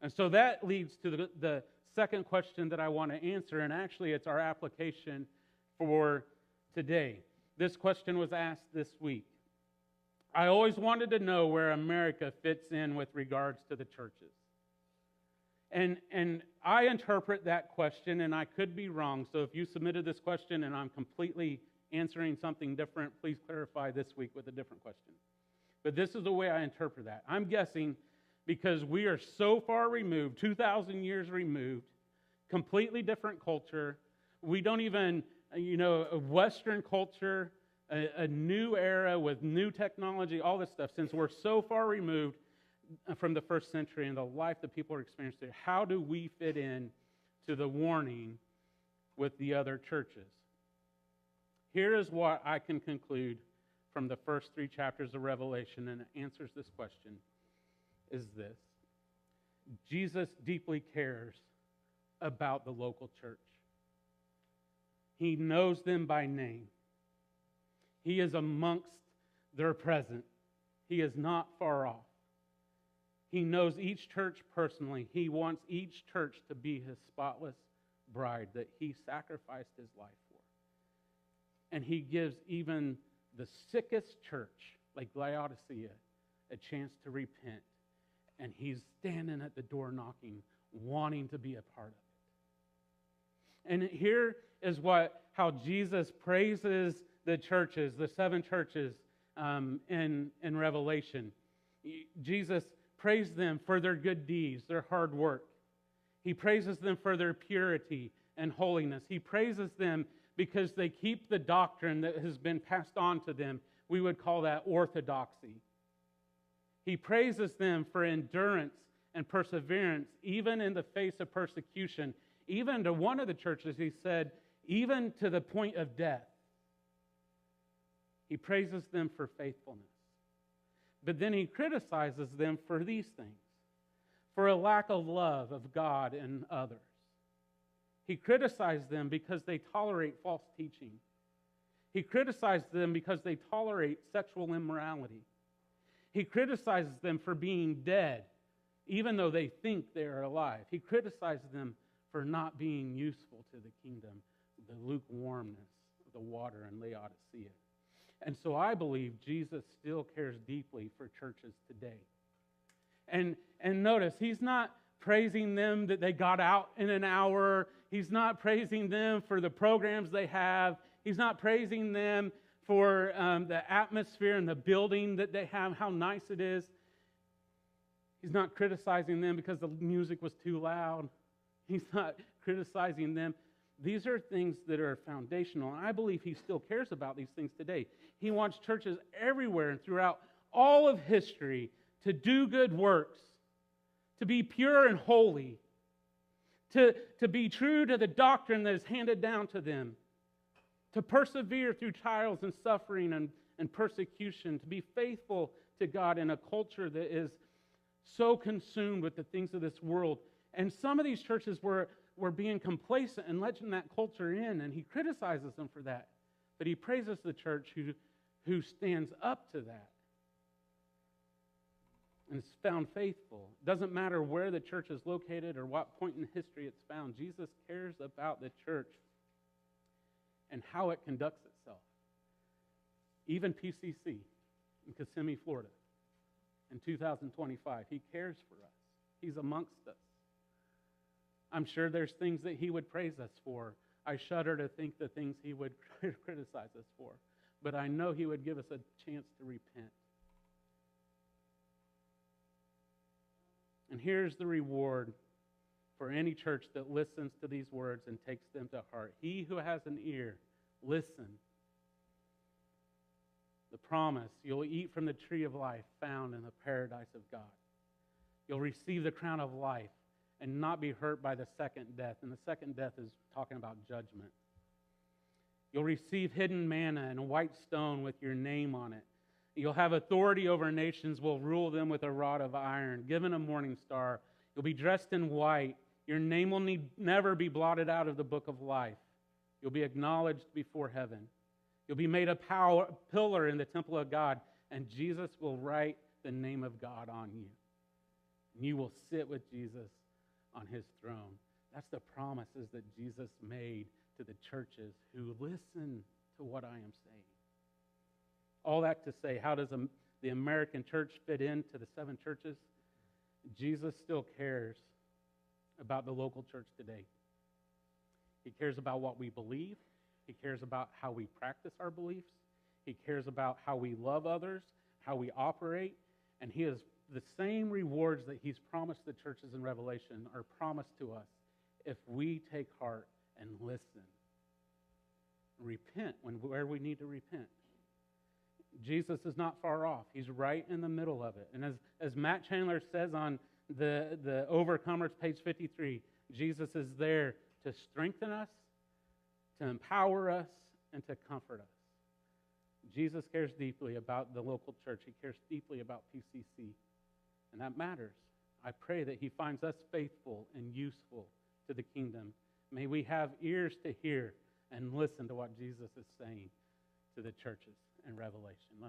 And so that leads to the second question that I want to answer, and actually it's our application for today. This question was asked this week. I always wanted to know where America fits in with regards to the churches. And I interpret that question, and I could be wrong, so if you submitted this question and I'm completely answering something different, please clarify this week with a different question. But this is the way I interpret that. I'm guessing because we are so far removed, 2,000 years removed, completely different culture. We don't even, a Western culture, a new era with new technology, all this stuff. Since we're so far removed from the first century and the life that people are experiencing, how do we fit in to the warning with the other churches? Here is what I can conclude from the first 3 chapters of Revelation, and it answers this question, is this. Jesus deeply cares about the local church. He knows them by name. He is amongst their present. He is not far off. He knows each church personally. He wants each church to be his spotless bride that he sacrificed his life for. And he gives even the sickest church, like Laodicea, a chance to repent. And he's standing at the door knocking, wanting to be a part of it. And here is how Jesus praises the churches, the 7 churches in Revelation. Jesus praised them for their good deeds, their hard work. He praises them for their purity and holiness. He praises them because they keep the doctrine that has been passed on to them. We would call that orthodoxy. He praises them for endurance and perseverance, even in the face of persecution. Even to one of the churches, he said, even to the point of death. He praises them for faithfulness. But then he criticizes them for these things, for a lack of love of God and others. He criticizes them because they tolerate false teaching. He criticizes them because they tolerate sexual immorality. He criticizes them for being dead, even though they think they are alive. He criticizes them for not being useful to the kingdom, the lukewarmness of the water in Laodicea. And so I believe Jesus still cares deeply for churches today. And notice, he's not praising them that they got out in an hour. He's not praising them for the programs they have. He's not praising them for the atmosphere and the building that they have, how nice it is. He's not criticizing them because the music was too loud. He's not criticizing them. These are things that are foundational, and I believe he still cares about these things today. He wants churches everywhere and throughout all of history to do good works, to be pure and holy, to be true to the doctrine that is handed down to them, to persevere through trials and suffering and persecution, to be faithful to God in a culture that is so consumed with the things of this world. And some of these churches were being complacent and letting that culture in, and he criticizes them for that. But he praises the church who stands up to that and is found faithful. It doesn't matter where the church is located or what point in history it's found. Jesus cares about the church and how it conducts itself. Even PCC in Kissimmee, Florida, in 2025, he cares for us. He's amongst us. I'm sure there's things that he would praise us for. I shudder to think the things he would criticize us for. But I know he would give us a chance to repent. And here's the reward for any church that listens to these words and takes them to heart. He who has an ear, listen. The promise, you'll eat from the tree of life found in the paradise of God. You'll receive the crown of life and not be hurt by the second death. And the second death is talking about judgment. You'll receive hidden manna and a white stone with your name on it. You'll have authority over nations, will rule them with a rod of iron, given a morning star. You'll be dressed in white. Your name will never be blotted out of the book of life. You'll be acknowledged before heaven. You'll be made a pillar in the temple of God, and Jesus will write the name of God on you. and you will sit with Jesus on his throne. That's the promises that Jesus made to the churches who listen to what I am saying. All that to say, how does the American church fit into the seven churches? Jesus still cares about the local church today. He cares about what we believe. He cares about how we practice our beliefs. He cares about how we love others, how we operate, and he has the same rewards that he's promised the churches in Revelation are promised to us if we take heart and listen. Repent where we need to repent. Jesus is not far off. He's right in the middle of it. And as Matt Chandler says on the Overcomers, page 53, Jesus is there to strengthen us, to empower us, and to comfort us. Jesus cares deeply about the local church. He cares deeply about PCC, and that matters. I pray that he finds us faithful and useful to the kingdom. May we have ears to hear and listen to what Jesus is saying to the churches in Revelation.